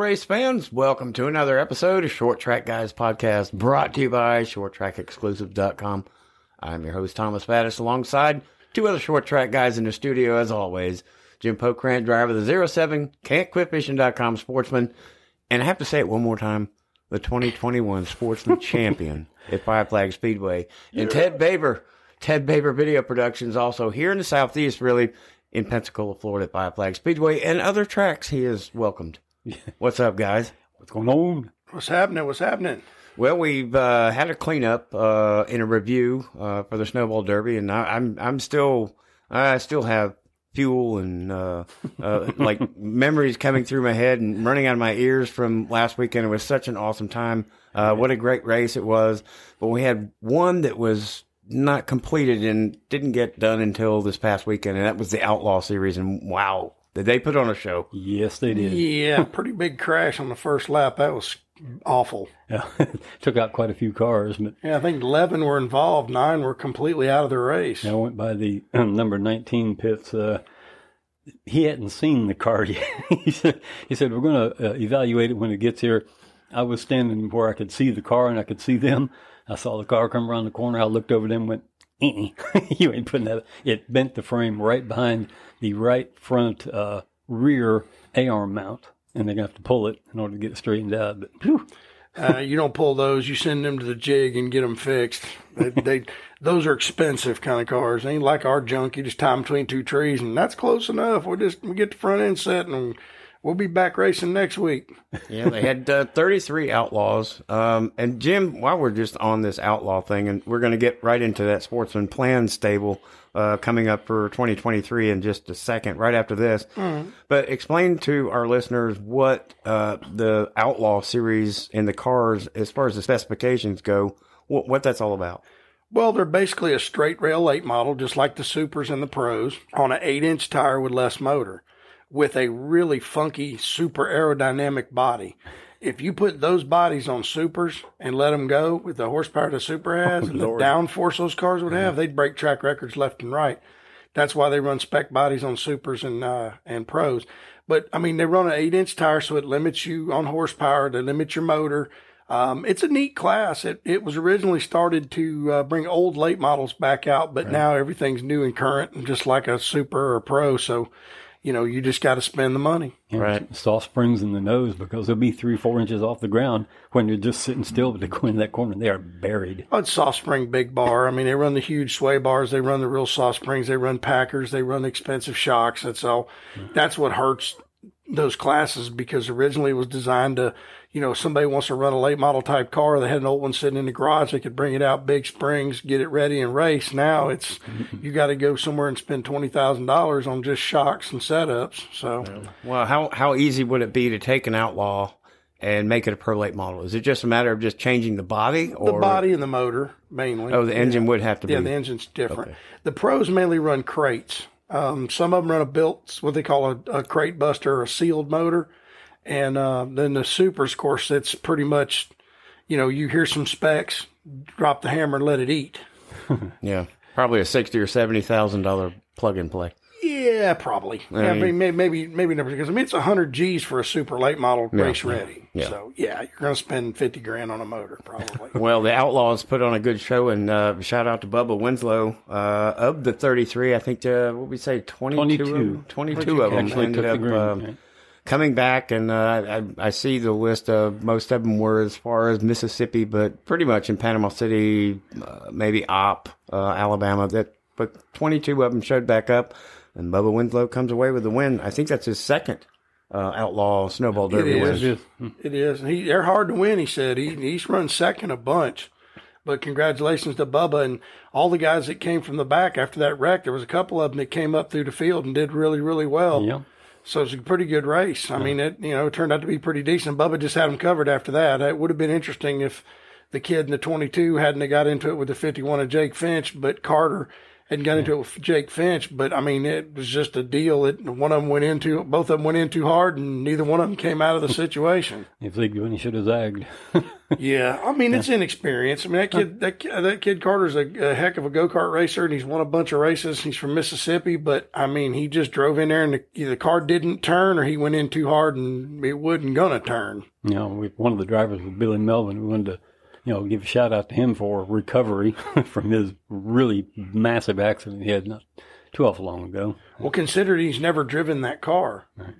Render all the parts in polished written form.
race fans, welcome to another episode of Short Track Guys Podcast, brought to you by ShortTrackExclusive.com. I'm your host, Thomas Faddis, alongside two other Short Track guys in the studio, as always. Jim Pokrant, driver of the 07, Can'tQuitFishing.com sportsman, and I have to say it one more time, the 2021 Sportsman Champion at Five Flag Speedway. And Ted Baber Video Productions, also here in the Southeast, really, in Pensacola, Florida at Five Flag Speedway, and other tracks he is welcomed. What's up, guys? What's going on? What's happening? Well, we've had a cleanup in a review for the Snowball Derby, and I still have fuel and like memories coming through my head and running out of my ears from last weekend. It was such an awesome time. What a great race it was. But we had one that was not completed and didn't get done until this past weekend, and that was the Outlaw Series. And wow, did they put on a show? Yes, they did. Yeah, pretty big crash on the first lap. That was awful. Yeah, took out quite a few cars. But yeah, I think 11 were involved. 9 were completely out of the race. I went by the number 19 pits. He hadn't seen the car yet. he said, we're going to evaluate it when it gets here. I was standing where I could see the car and I could see them. I saw the car come around the corner. I looked over them and went, you ain't putting that. It bent the frame right behind the right front rear A-arm mount, and they're going to have to pull it in order to get it straightened out. But you don't pull those. You send them to the jig and get them fixed. Those are expensive kind of cars. They ain't like our junk. You just tie them between two trees, and that's close enough. We get the front end set, and we'll be back racing next week. Yeah, they had 33 outlaws. And Jim, while we're just on this outlaw thing, and we're going to get right into that Sportsman Plan stable coming up for 2023 in just a second, right after this. Mm-hmm. But explain to our listeners what the Outlaw Series in the cars, as far as the specifications go, what that's all about. Well, they're basically a straight rail late model, just like the Supers and the Pros, on an 8-inch tire with less motor, with a really funky, super aerodynamic body. If you put those bodies on Supers and let them go with the horsepower the Super has and the downforce those cars would have, they'd break track records left and right. That's why they run spec bodies on Supers and Pros. But, I mean, they run an 8-inch tire, so it limits you on horsepower, they limit your motor. It's a neat class. It was originally started to bring old late models back out, but now everything's new and current, and just like a Super or a Pro. So, you just got to spend the money. Yeah, right. Soft springs in the nose, because they'll be 3-4 inches off the ground when you're just sitting still, but they go in that corner, they are buried. Oh, it's soft spring big bar. I mean, they run the huge sway bars. They run the real soft springs. They run Packers. They run expensive shocks. That's all. That's what hurts those classes, because originally it was designed to, somebody wants to run a late model type car. They had an old one sitting in the garage. They could bring it out, big springs, get it ready and race. Now it's, you got to go somewhere and spend $20,000 on just shocks and setups. So, well, how easy would it be to take an Outlaw and make it a pro late model? Is it just a matter of just changing the body? Or the body and the motor mainly. Oh, the engine would have to be. Yeah, the engine's different. Okay. The Pros mainly run crates. Some of them run a built, what they call a crate buster or a sealed motor. And then the Supers, of course, it's pretty much, you hear some specs, drop the hammer and let it eat. Yeah, probably a $60,000 or $70,000 plug and play. Yeah, probably. Maybe never, because it's 100 G's for a super late model race ready. Yeah. So yeah, you're going to spend $50,000 on a motor probably. Well, the Outlaws put on a good show, and shout out to Bubba Winslow. Of the 33, I think what we say 22 of them ended up coming back, and I see the list of most of them were as far as Mississippi, but pretty much in Panama City, maybe Alabama. But 22 of them showed back up. And Bubba Winslow comes away with the win. I think that's his second Outlaw Snowball Derby win. It is. They're hard to win, he said. He's run second a bunch. But congratulations to Bubba and all the guys that came from the back after that wreck. There was a couple of them that came up through the field and did really, really well. Yeah. So it's a pretty good race. I mean, it turned out to be pretty decent. Bubba just had them covered after that. It would have been interesting if the kid in the 22 hadn't got into it with the 51 of Jake Finch, but Carter and got into it with Jake Finch, but I mean, it was just a deal that both of them went in too hard, and neither one of them came out of the situation. If they when he should have zagged. Yeah, I mean, it's inexperience. I mean, that kid Carter's a heck of a go-kart racer, and he's won a bunch of races. He's from Mississippi, but I mean, he just drove in there, and either the car didn't turn, or he went in too hard, and it wasn't gonna turn. You know, one of the drivers was Billy Melvin. We wanted to, give a shout out to him for recovery from his really massive accident he had not too awful long ago. Well, consider he's never driven that car. Right.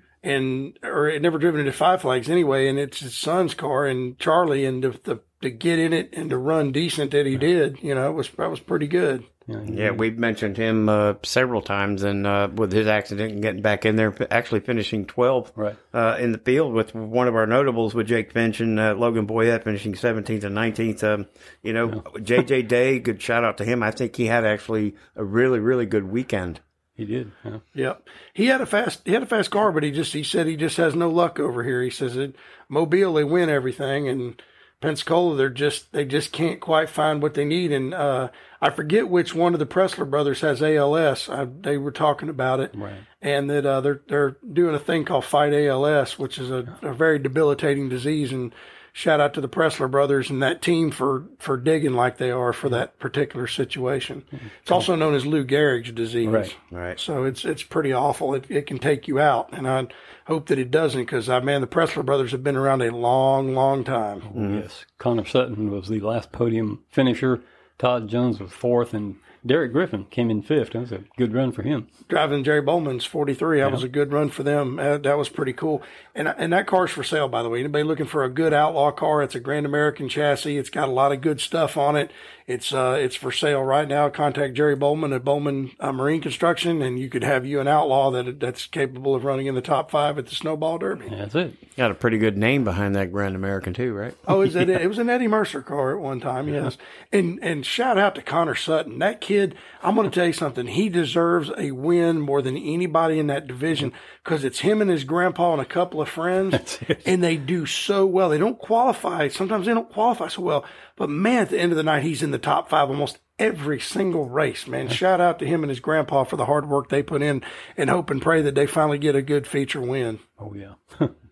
Or it never driven into Five Flags anyway, and it's his son's car, and Charlie, and to get in it and to run decent that he did, that was pretty good. Yeah, we've mentioned him several times, and with his accident and getting back in there, actually finishing 12th in the field with one of our notables with Jake Finch and Logan Boyette finishing 17th and 19th. J.J. Day, good shout out to him. I think he had actually a really, really good weekend. He did. Yeah. Yep. He had a fast car, but he said he just has no luck over here. He says at Mobile they win everything, and Pensacola they just can't quite find what they need. And I forget which one of the Pressler brothers has ALS. They were talking about it, right. And that they're doing a thing called Fight ALS, which is a very debilitating disease. And shout out to the Pressler brothers and that team for digging like they are for that particular situation. It's also known as Lou Gehrig's disease. Right. So it's pretty awful. It can take you out, and I hope that it doesn't, because the Pressler brothers have been around a long, long time. Oh, yes. Connor Sutton was the last podium finisher. Todd Jones was fourth, and Derek Griffin came in fifth. That was a good run for him. Driving Jerry Bowman's 43, that was a good run for them. That was pretty cool. And that car's for sale, by the way. Anybody looking for a good outlaw car? It's a Grand American chassis. It's got a lot of good stuff on it. It's for sale right now. Contact Jerry Bowman at Bowman Marine Construction, and you could have you an outlaw that's capable of running in the top 5 at the Snowball Derby. Yeah, that's it. Got a pretty good name behind that Grand American too, right? Oh, it was an Eddie Mercer car at one time, yes. And shout out to Connor Sutton. That kid, I'm going to tell you something. He deserves a win more than anybody in that division, because it's him and his grandpa and a couple of friends, and they do so well. They don't qualify. Sometimes they don't qualify so well. But, man, at the end of the night, he's in the top 5 almost every single race, man. Shout out to him and his grandpa for the hard work they put in, and hope and pray that they finally get a good feature win. Oh, yeah.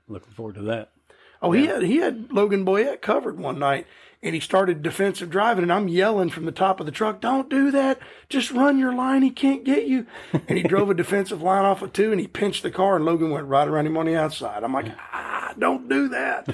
Looking forward to that. Oh, yeah. He had Logan Boyette covered one night, and he started defensive driving, and I'm yelling from the top of the truck, "Don't do that. Just run your line. He can't get you." And he drove a defensive line off of 2, and he pinched the car, and Logan went right around him on the outside. I'm like, don't do that.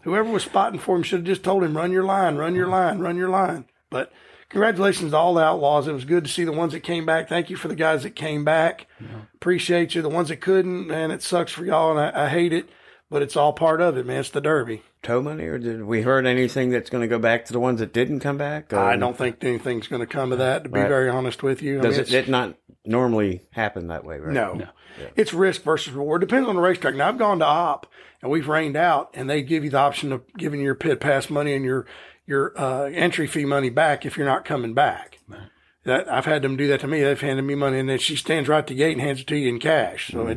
Whoever was spotting for him should have just told him, run your line, run your line, run your line. But congratulations to all the outlaws. It was good to see the ones that came back. Thank you for the guys that came back. Yeah. Appreciate you. The ones that couldn't, man, it sucks for y'all, and I hate it, but it's all part of it, man. It's the Derby. Tow money, or did we heard anything that's going to go back to the ones that didn't come back? I don't think anything's going to come of that, to be very honest with you. Does it not normally happen that way, right? No. Yeah. It's risk versus reward. Depends on the racetrack. Now, I've gone to op, and we've rained out, and they give you the option of giving your pit pass money and your entry fee money back if you're not coming back. Right. I've had them do that to me. They've handed me money, and then she stands right at the gate and hands it to you in cash. So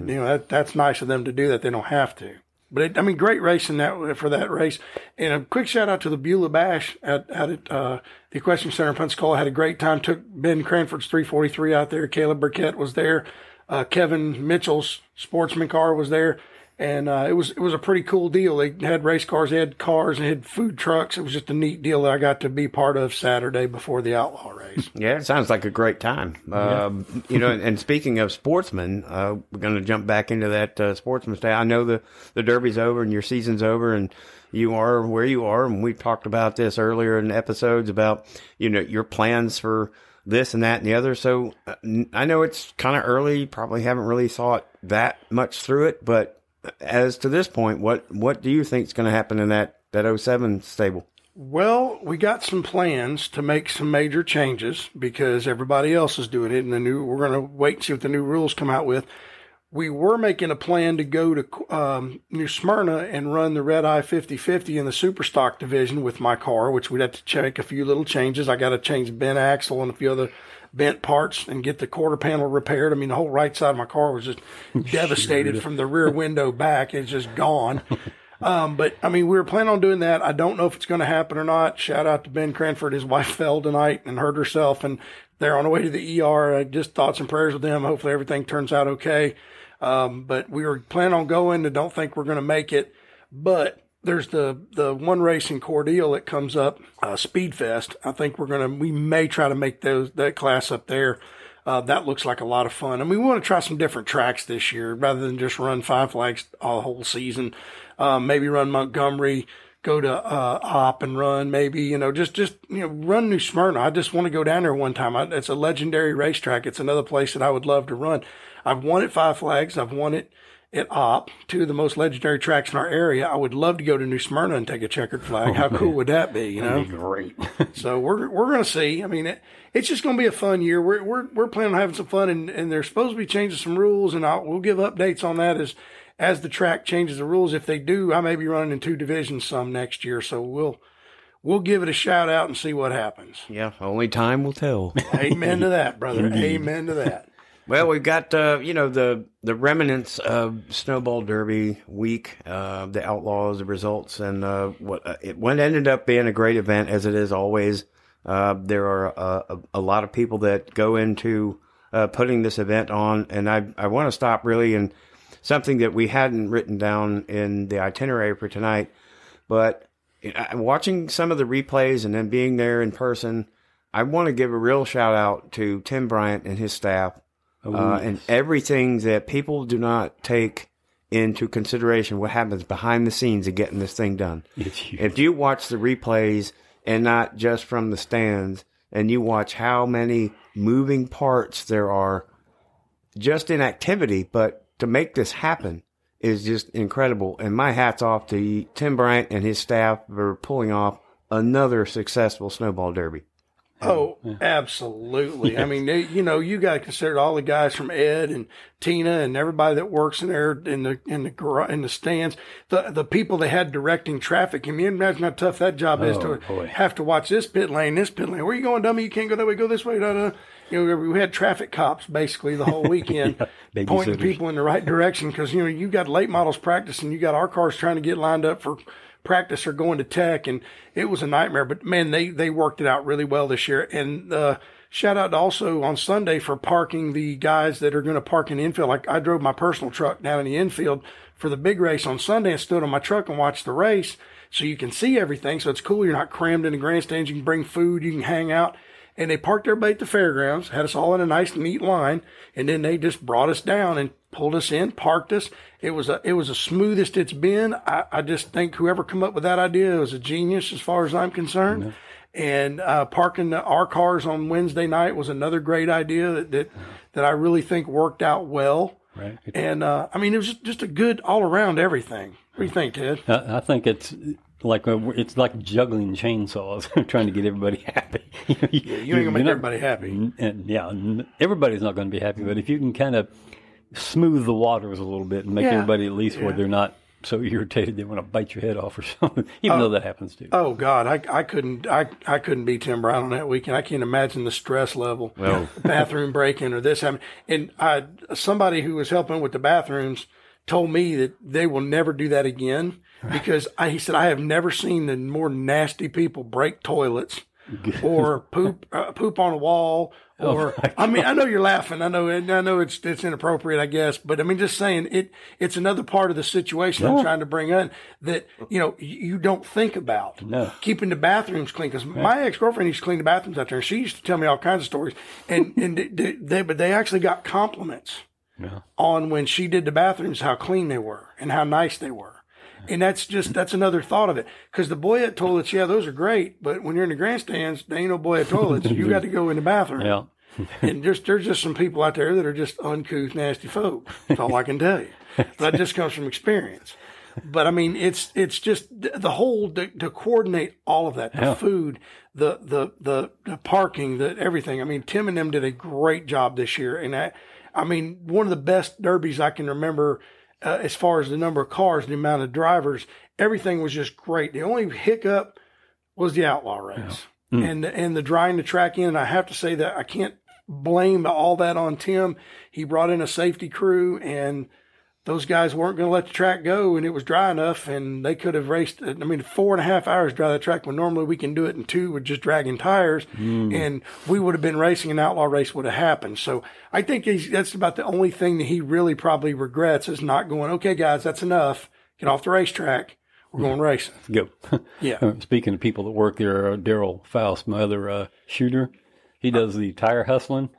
that's nice of them to do that. They don't have to. But great racing for that race. And a quick shout out to the Beulah Bash at the Equestrian Center in Pensacola. Had a great time. Took Ben Cranford's 343 out there. Caleb Burkett was there. Kevin Mitchell's sportsman car was there. And it was a pretty cool deal. They had race cars, they had cars, and they had food trucks. It was just a neat deal that I got to be part of Saturday before the Outlaw race. Yeah, it sounds like a great time. And speaking of sportsmen, we're going to jump back into that sportsman's day. I know the Derby's over and your season's over, and you are where you are. And we talked about this earlier in episodes about, your plans for this and that and the other. So I know it's kind of early, probably haven't really thought that much through it, but as to this point, what do you think is going to happen in that 07 stable? Well, we got some plans to make some major changes because everybody else is doing it, and we're going to wait and see what the new rules come out with. We were making a plan to go to New Smyrna and run the Red Eye 50/50 in the super stock division with my car, which we'd have to check a few little changes. I got to change the bent axle and a few other bent parts and get the quarter panel repaired. I mean, the whole right side of my car was just devastated from the rear window back. It's just gone. But we were planning on doing that. I don't know if it's going to happen or not. Shout out to Ben Cranford. His wife fell tonight and hurt herself, and they're on the way to the ER. Just thoughts and prayers with them. Hopefully everything turns out okay. But we were planning on going and don't think we're going to make it. But there's the one race in Cordele that comes up, Speedfest. I think we may try to make that class up there. That looks like a lot of fun. And we want to try some different tracks this year rather than just run Five Flags all whole season. Maybe run Montgomery, go to Hop and run maybe, just run New Smyrna. I just want to go down there one time. It's a legendary racetrack. It's another place that I would love to run. I've won at Five Flags. I've won it at Op, two of the most legendary tracks in our area. I would love to go to New Smyrna and take a checkered flag. How cool would that be? That'd be great. So we're going to see. I mean, it's just going to be a fun year. We're planning on having some fun, and they're supposed to be changing some rules, and we'll give updates on that as the track changes the rules. If they do, I may be running in 2 divisions some next year. So we'll give it a shout out and see what happens. Yeah, only time will tell. Amen to that, brother. Amen to that. Well, we've got, the remnants of Snowball Derby week, the outlaws, the results, and what ended up being a great event, as it is always. There are a lot of people that go into putting this event on, and I want to stop really in something that we hadn't written down in the itinerary for tonight, but watching some of the replays and then being there in person, I want to give a real shout out to Tim Bryant and his staff. And everything that people do not take into consideration what happens behind the scenes of getting this thing done. If you watch the replays and not just from the stands, and you watch how many moving parts there are just in activity, but to make this happen is just incredible. And my hat's off to Tim Bryant and his staff for pulling off another successful Snowball Derby. Oh, absolutely. I mean, you got to consider all the guys from Ed and Tina and everybody that works in there in the stands, the people they had directing traffic. Can you imagine how tough that job is to have to watch this pit lane. Where are you going, dummy? You can't go that way. Go this way. We had traffic cops basically the whole weekend pointing people in the right direction because, you got late models practicing. You got our cars trying to get lined up for practice or going to tech, and it was a nightmare. But man, they worked it out really well this year. And shout out also on Sunday for parking the guys that are going to park in the infield. Like I drove my personal truck down in the infield for the big race on Sunday and stood on my truck and watched the race, so you can see everything. So it's cool. You're not crammed in the grandstands. You can bring food. You can hang out. And they parked everybody at the fairgrounds, had us all in a nice, neat line, and then they just brought us down and pulled us in, parked us. It was the smoothest it's been. I just think whoever come up with that idea was a genius as far as I'm concerned. Mm-hmm. And parking our cars on Wednesday night was another great idea that I really think worked out well. Right. And it was just a good all around everything. What do you think, Ted? I think it's like juggling chainsaws, trying to get everybody happy. You ain't gonna make everybody happy. And everybody's not going to be happy. But if you can kind of smooth the waters a little bit and make everybody at least where they're not so irritated they want to bite your head off or something, even though that happens too. Oh God, I couldn't be Tim Brown on that weekend. I can't imagine the stress level. Well, bathroom breaking or this happening. And somebody who was helping with the bathrooms told me that they will never do that again because he said, I have never seen the more nasty people break toilets or poop on a wall. Or, I know you're laughing. I know it's inappropriate, I guess, but just saying it's another part of the situation I'm trying to bring in that, you don't think about keeping the bathrooms clean. Cause my ex-girlfriend used to clean the bathrooms out there and she used to tell me all kinds of stories but they actually got compliments on when she did the bathrooms, how clean they were and how nice they were. And that's another thought of it. Because the boyette toilets, those are great. But when you're in the grandstands, there ain't no boyette toilets. You got to go in the bathroom. Yeah. And there's just some people out there that are just uncouth, nasty folk. That's all I can tell you. That just comes from experience. But it's just the whole, to coordinate all of that, the food, the parking, the everything. Tim and them did a great job this year. And one of the best derbies I can remember, as far as the number of cars, the amount of drivers, everything was just great. The only hiccup was the outlaw race and the drying the track in. And I have to say that I can't blame all that on Tim. He brought in a safety crew and those guys weren't going to let the track go, and it was dry enough, and they could have raced. 4.5 hours dry the track when normally we can do it in 2 with just dragging tires, and we would have been racing. An outlaw race would have happened. So I think that's about the only thing that he really probably regrets is not going. Okay, guys, that's enough. Get off the racetrack. We're going racing. Go. Yeah. Speaking of people that work there, Daryl Faust, my other shooter, he does the tire hustling.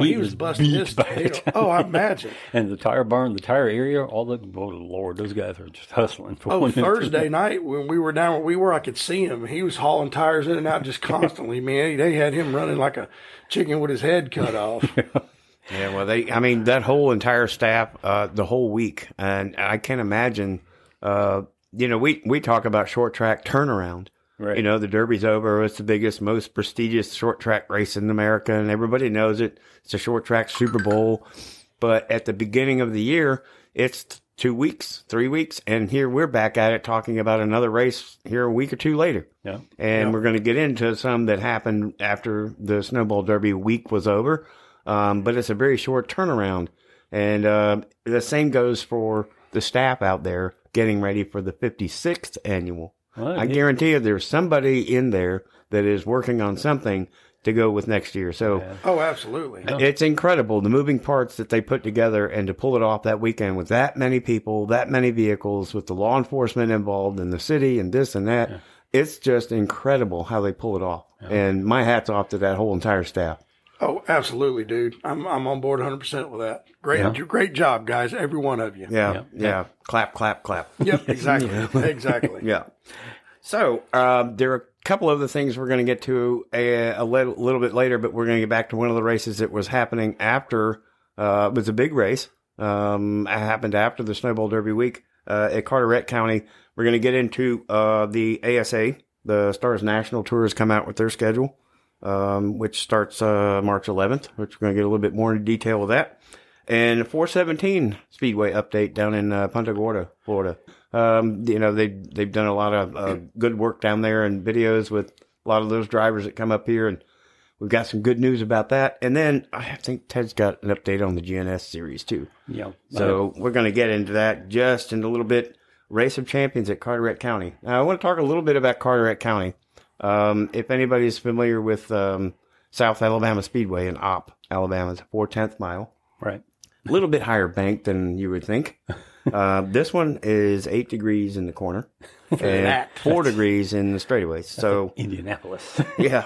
He was busting his tail. Oh, I imagine. And the tire barn, the tire area, oh Lord, those guys are just hustling. Thursday night when we were down where we were, I could see him. He was hauling tires in and out just constantly, man. They had him running like a chicken with his head cut off. Yeah, well, that whole entire staff, the whole week, and I can't imagine, we talk about short track turnaround. Right. The Derby's over. It's the biggest, most prestigious short track race in America, and everybody knows it. It's a short track Super Bowl. But at the beginning of the year, it's 2 weeks, 3 weeks, and here we're back at it talking about another race here a week or two later. Yeah. And we're going to get into some that happened after the Snowball Derby week was over. But it's a very short turnaround. And the same goes for the staff out there getting ready for the 56th annual. I guarantee you there's somebody in there that is working on something to go with next year. So, Oh, absolutely. It's incredible, the moving parts that they put together and to pull it off that weekend with that many people, that many vehicles, with the law enforcement involved in the city and this and that. Yeah. It's just incredible how they pull it off. Yeah. And my hat's off to that whole entire staff. Oh, absolutely, dude. I'm on board 100% with that. Great job, guys. Every one of you. Yeah. Clap, clap, clap. Yep, exactly. Exactly. Yeah. So, there are a couple other things we're going to get to a little bit later, but we're going to get back to one of the races that was happening after, it was a big race. It happened after the Snowball Derby week, at Carteret County. We're going to get into, the ASA, the Stars National Tour has come out with their schedule. Which starts March 11th, which we're going to get a little bit more into detail with that. And 417 Speedway update down in Punta Gorda, Florida. They've done a lot of good work down there and videos with a lot of those drivers that come up here, and we've got some good news about that. And then I think Ted's got an update on the GNS series too. Yeah. So we're going to get into that just in a little bit. Race of Champions at Carteret County. Now, I want to talk a little bit about Carteret County. If anybody's familiar with South Alabama Speedway in Opp, Alabama, it's a 4/10 mile. Right. A little bit higher bank than you would think. This one is 8 degrees in the corner and 4 degrees in the straightaways. So Indianapolis. Yeah.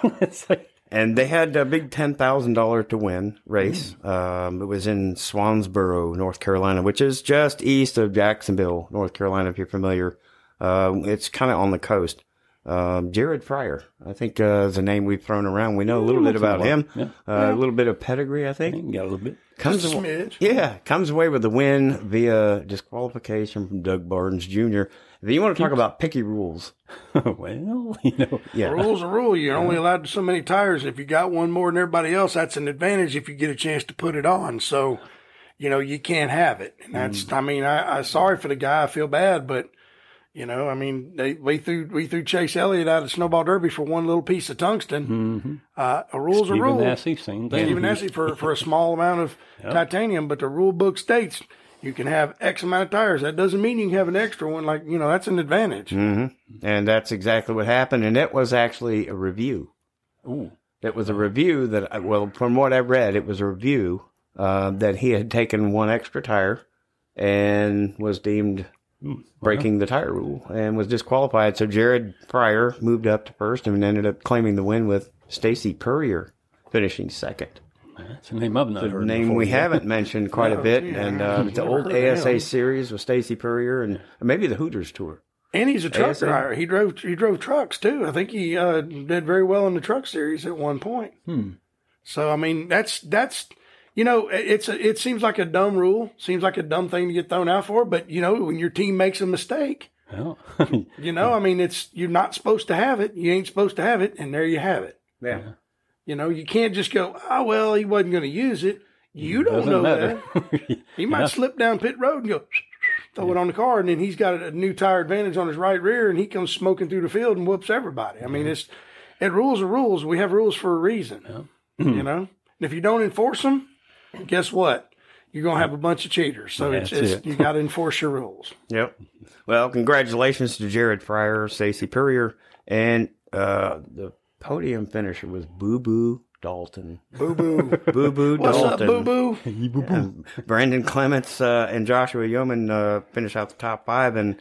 And they had a big $10,000 to win race. It was in Swansboro, North Carolina, which is just east of Jacksonville, North Carolina, if you're familiar. It's kind of on the coast. Jared Fryer, I think, is a name we've thrown around. We know a little bit about him. Yeah. A little bit of pedigree, I think. Got a little bit. Comes away with the win via disqualification from Doug Barnes Jr. If you want to talk about picky rules. Well, yeah. Rules are rule. You're only allowed so many tires. If you got one more than everybody else, that's an advantage if you get a chance to put it on. So, you can't have it. And that's, I'm sorry for the guy. I feel bad, but we threw Chase Elliott out of Snowball Derby for one little piece of tungsten. A rule's a rule. Stephen Nassy for a small amount of titanium, but the rule book states you can have X amount of tires. That doesn't mean you can have an extra one. That's an advantage. Mm-hmm. And that's exactly what happened. And it was actually a review. Ooh. It was a review from what I read, it was a review that he had taken one extra tire and was deemed breaking the tire rule and was disqualified. So Jared Pryor moved up to first and ended up claiming the win with Stacy Purrier finishing second. That's a name I've not heard. A name before. we haven't mentioned quite a bit. And it's the old ASA series with Stacy Purrier and maybe the Hooters Tour. And he's a truck driver. He drove trucks too. I think he did very well in the truck series at one point. So that's it seems like a dumb rule, seems like a dumb thing to get thrown out for, but when your team makes a mistake, you're not supposed to have it. You ain't supposed to have it, and there you have it. Yeah. You can't just go, oh, well, he wasn't going to use it. You don't know that. He might slip down pit road and go, throw it on the car, and then he's got a new tire advantage on his right rear, and he comes smoking through the field and whoops everybody. Rules are rules. We have rules for a reason, And if you don't enforce them, guess what? you're going to have a bunch of cheaters. So you got to enforce your rules. Yep. Well, congratulations to Jared Fryer, Stacey Purrier, and the podium finisher was Boo Boo Dalton. Boo Boo. Boo Boo What's Dalton. up, Boo Boo? Brandon Clements and Joshua Yeoman finished out the top 5, and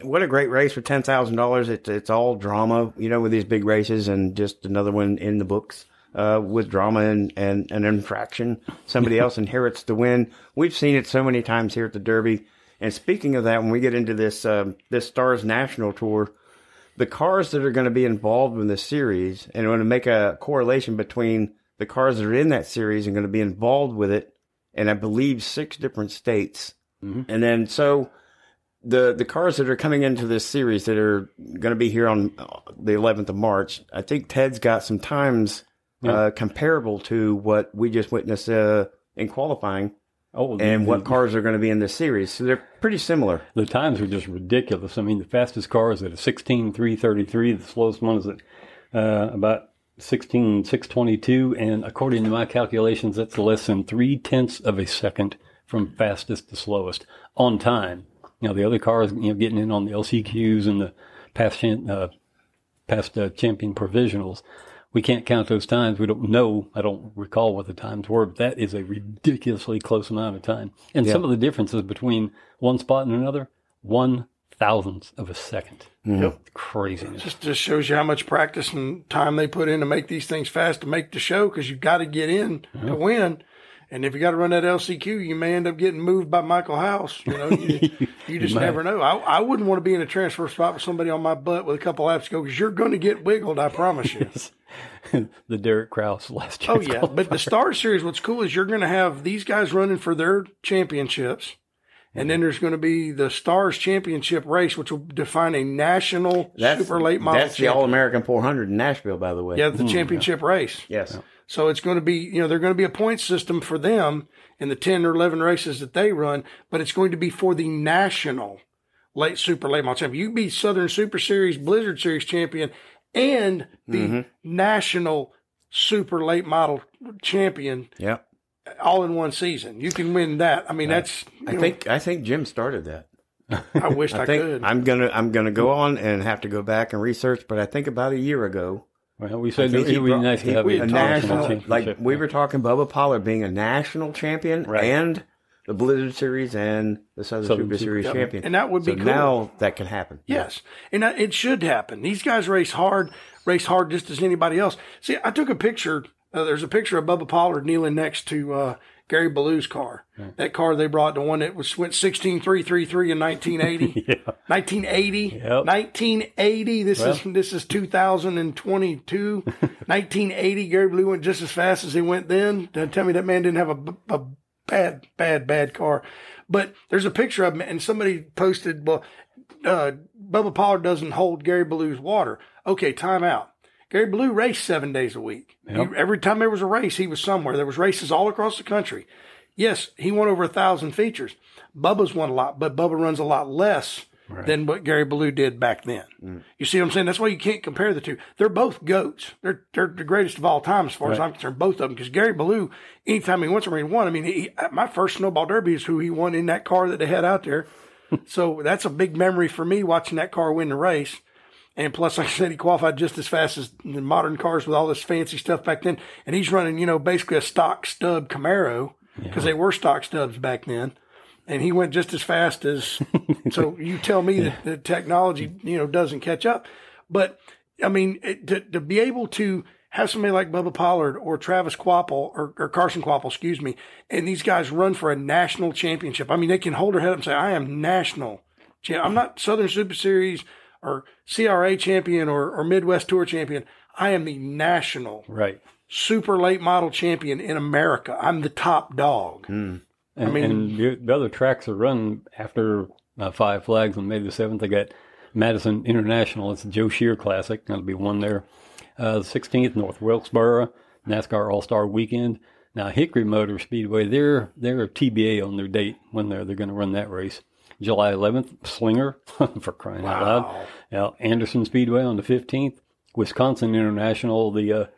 what a great race for $10,000. It's all drama, with these big races, and just another one in the books with drama and an infraction. Somebody else inherits the win. We've seen it so many times here at the Derby. And speaking of that, when we get into this Stars National Tour, the cars that are going to be involved in this series, and I'm going to make a correlation between the cars that are in that series and going to be involved with it, and I believe 6 different states. Mm-hmm. And then so the cars that are coming into this series that are going to be here on the 11th of March, I think Ted's got some times comparable to what we just witnessed in qualifying. And what cars are going to be in this series. So they're pretty similar. The times are just ridiculous. I mean, the fastest car is at a 16.333. The slowest one is at about 16.622. And according to my calculations, that's less than 0.3 of a second from fastest to slowest on time. The other cars, getting in on the LCQs and the past champion provisionals. We can't count those times. We don't know. I don't recall what the times were, but that is a ridiculously close amount of time. And some of the differences between one spot and another, 1/1000th of a second. Yep. Craziness. Just shows you how much practice and time they put in to make these things fast to make the show, because you've got to get in to win. And if you got to run that LCQ, you may end up getting moved by Michael House. You just never know. I wouldn't want to be in a transfer spot with somebody on my butt with a couple laps to go, because you're going to get wiggled, I promise you. The Derek Krause last year. Oh, yeah. But the Star Series, what's cool is you're going to have these guys running for their championships. And then there's going to be the Stars Championship race, which will define a national super late model. That's the All-American 400 in Nashville, by the way. Yeah, the championship race. Yes. Yeah. So it's going to be, they're going to be a point system for them in the 10 or 11 races that they run, but it's going to be for the national super late model champion. You can be Southern Super Series, Blizzard Series champion, and the national super late model champion. Yep. All in one season. You can win that. I mean, that's. I think Jim started that. I wished I could. I'm gonna go on and have to go back and research, but I think about a year ago. Well, we said it would be nice to have a national championship. Like we were talking, Bubba Pollard being a national champion and the Blizzard Series and the Southern Super Series champion, and that would be cool. Now that can happen. Yes, and it should happen. These guys race hard just as anybody else. See, I took a picture. There's a picture of Bubba Pollard kneeling next to Gary Ballou's car. Yeah. That car they brought, the one that went 16.333 in 1980. 1980. Yep. 1980. This is 2022. 1980. Gary Ballou went just as fast as he went then. Tell me that man didn't have a bad car. But there's a picture of him, and somebody posted, Bubba Pollard doesn't hold Gary Ballou's water. Okay, time out. Gary Ballou raced 7 days a week. Yep. Every time there was a race, he was somewhere. There was races all across the country. Yes, he won over 1,000 features. Bubba's won a lot, but Bubba runs a lot less than what Gary Ballou did back then. Mm. You see what I'm saying? That's why you can't compare the two. They're both GOATs. They're the greatest of all time as far as I'm concerned, both of them. Because Gary Ballou, anytime he went somewhere, he won. I mean, my first Snowball Derby is who he won in that car that they had out there. So that's a big memory for me, watching that car win the race. And plus, like I said, he qualified just as fast as the modern cars with all this fancy stuff back then. And he's running, basically a stock stub Camaro, because they were stock stubs back then. And he went just as fast as, so you tell me that the technology, doesn't catch up. But, I mean, to be able to have somebody like Bubba Pollard or Travis Quapple or Carson Quapple, and these guys run for a national championship. I mean, they can hold their head up and say, I am national champion. I'm not Southern Super Series or CRA champion or Midwest Tour champion. I am the national super late model champion in America. I'm the top dog. Mm. And the other tracks are run after Five Flags on May the 7th. They got Madison International. It's the Joe Shear Classic. That'll be one there. The 16th, North Wilkesboro, NASCAR All-Star Weekend. Now, Hickory Motor Speedway, they're TBA on their date when they're going to run that race. July 11th, Slinger, for crying out loud. Now, Anderson Speedway on the 15th. Wisconsin International, the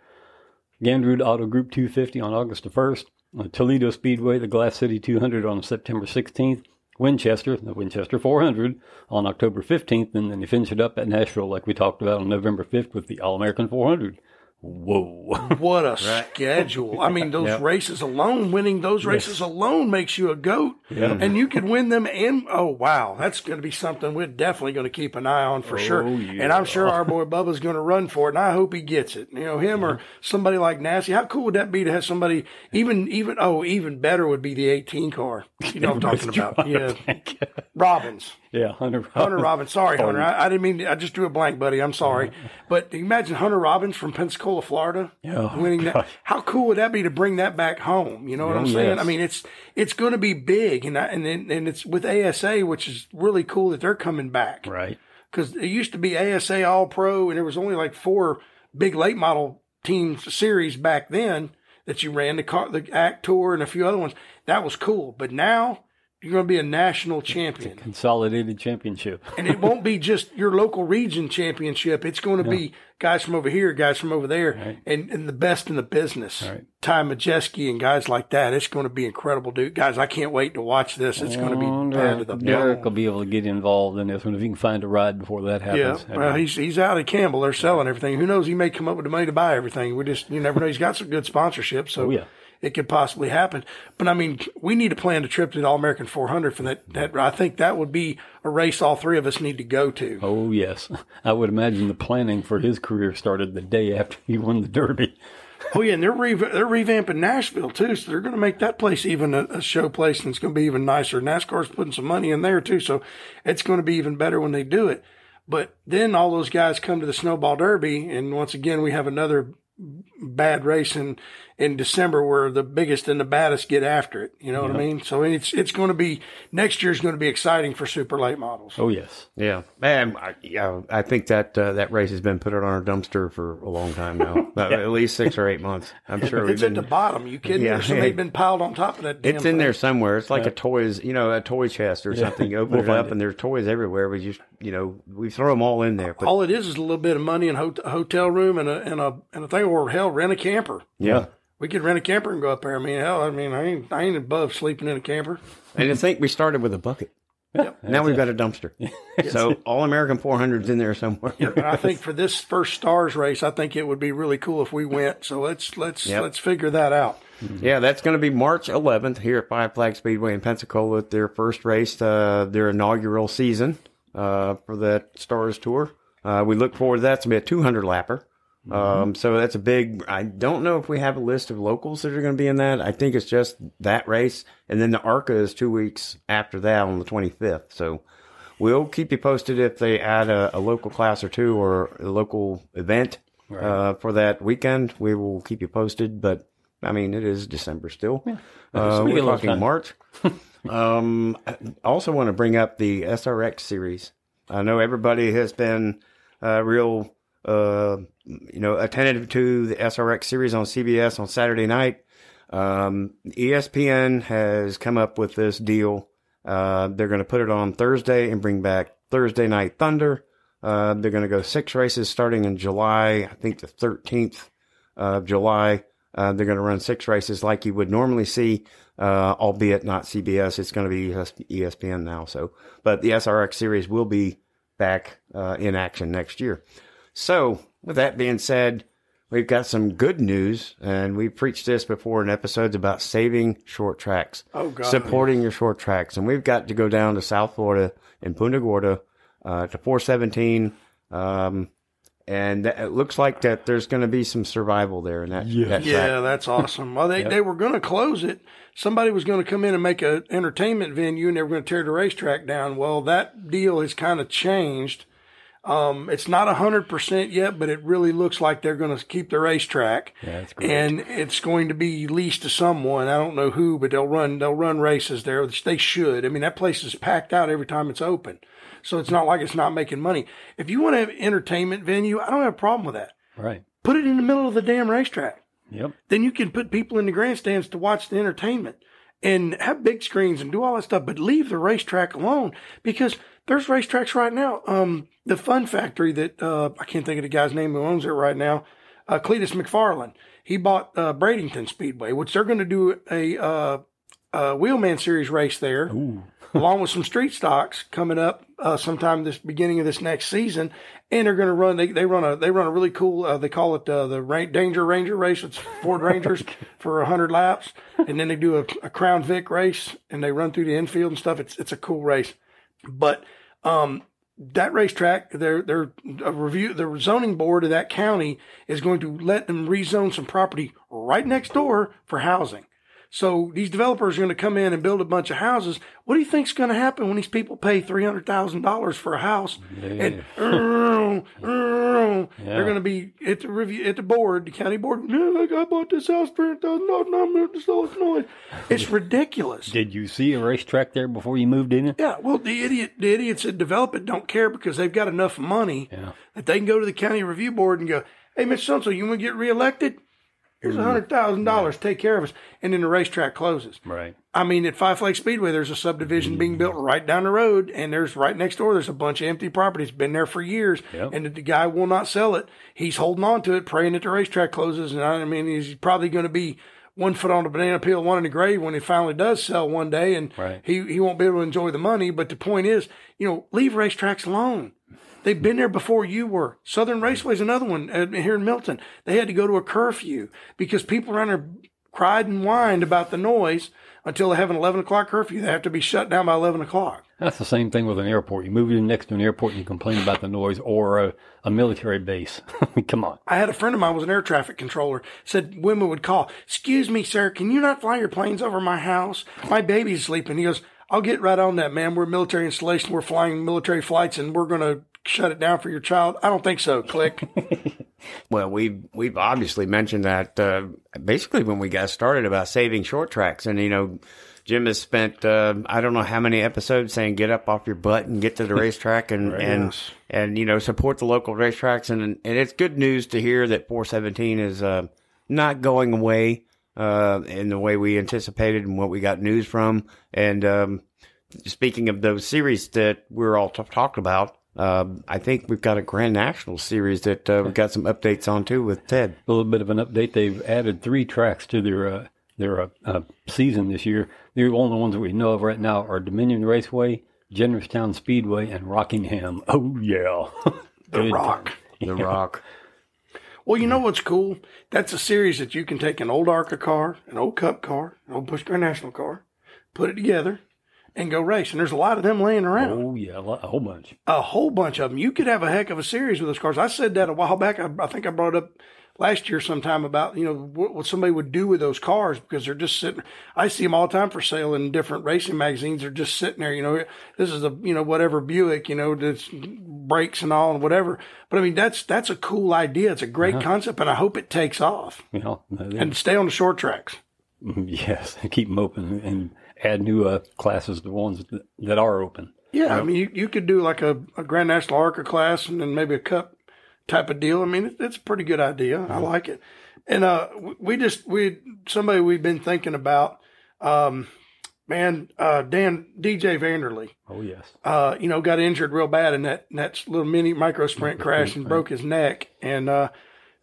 Gandrud Auto Group 250 on August the 1st. Toledo Speedway, the Glass City 200 on September 16th. Winchester, the Winchester 400 on October 15th. And then they finish it up at Nashville, like we talked about, on November 5th with the All-American 400. Whoa. What a schedule. I mean, those races alone, winning those races alone makes you a GOAT. Yeah. And you could win them and, oh, wow, that's going to be something we're definitely going to keep an eye on for sure. Yeah. And I'm sure our boy Bubba's going to run for it, and I hope he gets it. You know, him or somebody like Nasty. How cool would that be to have somebody, even better would be the 18 car. You know what I'm talking about. Yeah. Robbins. Yeah, Hunter Robbins. Sorry, Hunter. I didn't mean to, I just drew a blank, buddy. I'm sorry. But imagine Hunter Robbins from Pensacola, Florida, winning that. How cool would that be to bring that back home? You know what I'm saying? Yes. I mean, it's going to be big, and it's with ASA, which is really cool that they're coming back. Right. Because it used to be ASA All Pro, and there was only like 4 big late model team series back then that you ran, the ACT Tour and a few other ones. That was cool. But now you're going to be a national champion. Consolidated championship. And it won't be just your local region championship. It's going to be guys from over here, guys from over there, and the best in the business. Right. Ty Majeski and guys like that. It's going to be incredible, dude. Guys, I can't wait to watch this. It's going to be bad to the Derek bone. will be able to get involved in this one if he can find a ride before that happens. Yeah, well, he's out at Campbell. They're selling everything. Who knows? He may come up with the money to buy everything. You never know. He's got some good sponsorship. So it could possibly happen. But I mean, we need to plan a trip to the All-American 400 for that. I think that would be a race all 3 of us need to go to. Oh, yes. I would imagine the planning for his career started the day after he won the Derby. Oh, yeah, and they're revamping Nashville, too, so they're going to make that place even a show place, and it's going to be even nicer. NASCAR's putting some money in there, too, so it's going to be even better when they do it. But then all those guys come to the Snowball Derby, and once again, we have another bad race in December where the biggest and the baddest get after it. You know what I mean? So it's going to be, next year's going to be exciting for super late models. Oh, yes. Yeah. Man, I think that race has been put on our dumpster for a long time now. At least 6 or 8 months. I'm sure it's at the bottom. You kidding me? There's somebody been piled on top of that damn It's in thing. there somewhere. It's like a toy chest or something. You open it up and there's toys everywhere. We just, we throw them all in there. But all it is a little bit of money and a hotel room and a thing, or hell, rent a camper. Yeah. We could rent a camper and go up there. I ain't above sleeping in a camper. And to think we started with a bucket. Yep. Now we've got a dumpster. So All-American 400's in there somewhere. Yep. And I think for this first Stars race, I think it would be really cool if we went. So let's figure that out. Yeah, that's going to be March 11th here at Five Flag Speedway in Pensacola. Their first race, their inaugural season for that Stars Tour. We look forward to that. It's going to be a 200-lapper. So that's a big, I don't know if we have a list of locals that are going to be in that. I think it's just that race. And then the ARCA is 2 weeks after that on the 25th. So we'll keep you posted if they add a local class or two or a local event, for that weekend. We will keep you posted, but I mean, it is December still. Yeah. We're talking March. I also want to bring up the SRX series. I know everybody has been, real, attentive to the SRX series on CBS on Saturday night. ESPN has come up with this deal. They're going to put it on Thursday and bring back Thursday Night Thunder. They're going to go 6 races starting in July, I think the 13th of July. They're going to run 6 races like you would normally see, albeit not CBS. It's going to be ESPN now. But the SRX series will be back in action next year. So, with that being said, we've got some good news, and we've preached this before in episodes about saving short tracks, supporting your short tracks. And we've got to go down to South Florida in Punta Gorda to 417, and it looks like that there's going to be some survival there in that track. Yeah, that's awesome. Well, they were going to close it. Somebody was going to come in and make an entertainment venue, and they were going to tear the racetrack down. Well, that deal has kind of changed. It's not 100% yet, but it really looks like they're going to keep the racetrack. Yeah, that's great. And it's going to be leased to someone. I don't know who, but they'll run races there. They should. I mean, that place is packed out every time it's open. So it's not like it's not making money. If you want to have an entertainment venue, I don't have a problem with that. Right. Put it in the middle of the damn racetrack. Yep. Then you can put people in the grandstands to watch the entertainment and have big screens and do all that stuff, but leave the racetrack alone, because there's racetracks right now. The Fun Factory that, I can't think of the guy's name who owns it right now. Cletus McFarland. He bought Bradenton Speedway, which they're going to do a Wheelman Series race there, along with some street stocks coming up sometime this beginning of this next season. And they're going to run. They run a really cool. They call it the Danger Ranger race. It's Ford Rangers for 100 laps, and then they do a Crown Vic race, and they run through the infield and stuff. It's a cool race, but that racetrack, the zoning board of that county is going to let them rezone some property right next door for housing. So these developers are going to come in and build a bunch of houses. What do you think's going to happen when these people pay $300,000 for a house? Yeah. And they're going to be at the board, the county board. No, I bought this house for $300,000. It's ridiculous. Did you see a racetrack there before you moved in? Yeah. Well, the idiots that develop it don't care because they've got enough money that they can go to the county review board and go, "Hey, Mr. So-and-so, you want to get reelected? Here's $100,000. Take care of us." And then the racetrack closes. Right. I mean, at Five Lakes Speedway, there's a subdivision being built right down the road, and there's right next door, there's a bunch of empty properties. Been there for years, and the guy will not sell it. He's holding on to it, praying that the racetrack closes. And I mean, he's probably going to be 1 foot on the banana peel, one in the grave when it finally does sell one day, and he won't be able to enjoy the money. But the point is, leave racetracks alone. They've been there before you were. Southern Raceway is another one here in Milton. They had to go to a curfew because people around there cried and whined about the noise until they have an 11 o'clock curfew. They have to be shut down by 11 o'clock. That's the same thing with an airport. You move in next to an airport and you complain about the noise, or a military base. Come on. I had a friend of mine who was an air traffic controller, said women would call, "Excuse me, sir, can you not fly your planes over my house? My baby's sleeping." He goes, "I'll get right on that, man. We're a military installation. We're flying military flights, and we're going to shut it down for your child." I don't think so. Click. Well, we've obviously mentioned that basically when we got started about saving short tracks, and Jim has spent I don't know how many episodes saying get up off your butt and get to the racetrack and support the local racetracks, and it's good news to hear that 417 is not going away in the way we anticipated and what we got news from. And speaking of those series that we're all talking about, I think we've got a Grand National series that we've got some updates on too with Ted. A little bit of an update. They've added 3 tracks to their season this year. The only ones that we know of right now are Dominion Raceway, Jennerstown Speedway, and Rockingham. Oh yeah, The Rock. The Rock. Well, you know what's cool? That's a series that you can take an old ARCA car, an old Cup car, an old Busch Grand National car, put it together, and go race. And there's a lot of them laying around. Oh, yeah, a whole bunch. A whole bunch of them. You could have a heck of a series with those cars. I said that a while back. I think I brought it up last year sometime about, what somebody would do with those cars because they're just sitting. I see them all the time for sale in different racing magazines. They're just sitting there, this is a, whatever Buick, that's brakes and all and whatever. But I mean, that's a cool idea. It's a great concept, and I hope it takes off. And stay on the short tracks. Yes, keep them open and add new classes to the ones that are open. Yeah, I mean, you could do like a Grand National ARCA class and then maybe a Cup type of deal. I mean, it's a pretty good idea. I like it. And somebody we've been thinking about, DJ Vanderlee. Oh, yes. Got injured real bad in that little mini micro sprint crash and broke his neck. And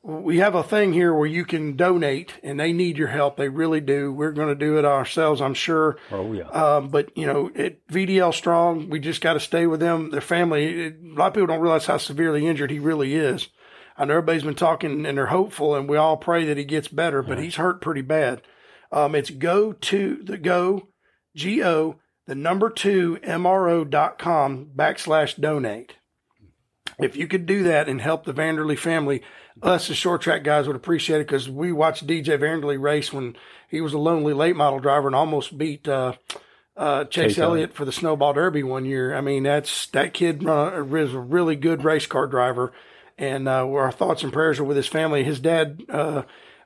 we have a thing here where you can donate, and they need your help. They really do. We're going to do it ourselves, I'm sure. Oh, yeah. But, VDL Strong, we just got to stay with them. Their family, a lot of people don't realize how severely injured he really is. I know everybody's been talking, and they're hopeful, and we all pray that he gets better, but he's hurt pretty bad. It's MRO.com/donate. If you could do that and help the Vanderlee family, us as short track guys would appreciate it because we watched DJ Vanderlee race when he was a lonely late model driver and almost beat Chase Elliott for the Snowball Derby one year. I mean, that kid is a really good race car driver, and our thoughts and prayers are with his family. His dad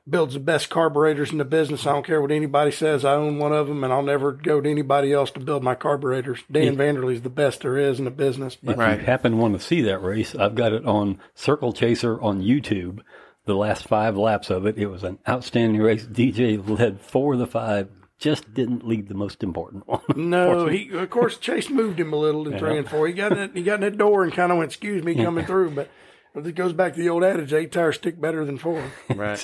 builds the best carburetors in the business. I don't care what anybody says. I own one of them, and I'll never go to anybody else to build my carburetors. Dan Vanderlee's the best there is in the business. If you happen to want to see that race, I've got it on Circle Chaser on YouTube. The last 5 laps of it. It was an outstanding race. DJ led 4 of the 5. Just didn't lead the most important one. No, of course, Chase moved him a little in 3 and 4. He got in that door and kind of went, "Excuse me, coming through." But But it goes back to the old adage: 8 tires stick better than 4. Right.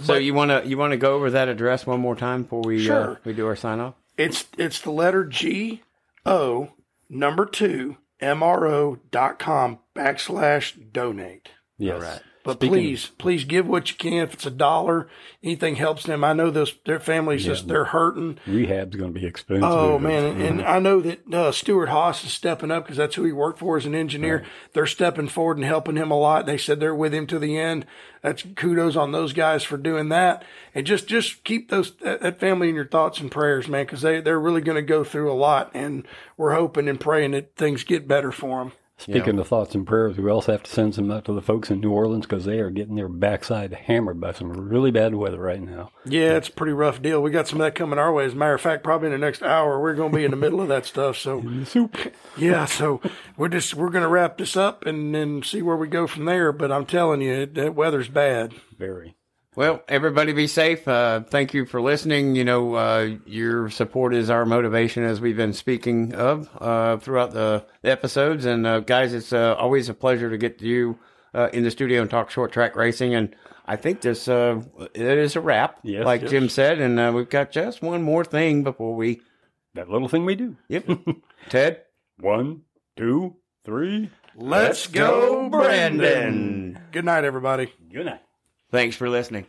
So you wanna go over that address one more time before we Sure. we do our sign off? It's the letter GO number 2 MRO.com/donate. Yes. All right. But please give what you can. If it's $1, anything helps them. I know their families they're hurting. Rehab's going to be expensive. Oh man, and I know that Stuart Haas is stepping up because that's who he worked for as an engineer. Right. They're stepping forward and helping him a lot. They said they're with him to the end. That's kudos on those guys for doing that. And just keep that family in your thoughts and prayers, man, because they're really going to go through a lot, and we're hoping and praying that things get better for them. Speaking of thoughts and prayers, we also have to send some out to the folks in New Orleans because they are getting their backside hammered by some really bad weather right now. Yeah, it's a pretty rough deal. We got some of that coming our way. As a matter of fact, probably in the next hour, we're going to be in the middle of that stuff. So, In the soup. yeah, so we're going to wrap this up and then see where we go from there. But I'm telling you, that weather's bad. Very. Well, everybody be safe. Thank you for listening. Your support is our motivation, as we've been speaking of throughout the episodes. And guys, it's always a pleasure to get you in the studio and talk short track racing. And I think this it is a wrap, Yes. Jim said. And we've got just one more thing before we... That little thing we do. Yep. Ted? 1, 2, 3. Let's go, Brandon. Good night, everybody. Good night. Thanks for listening.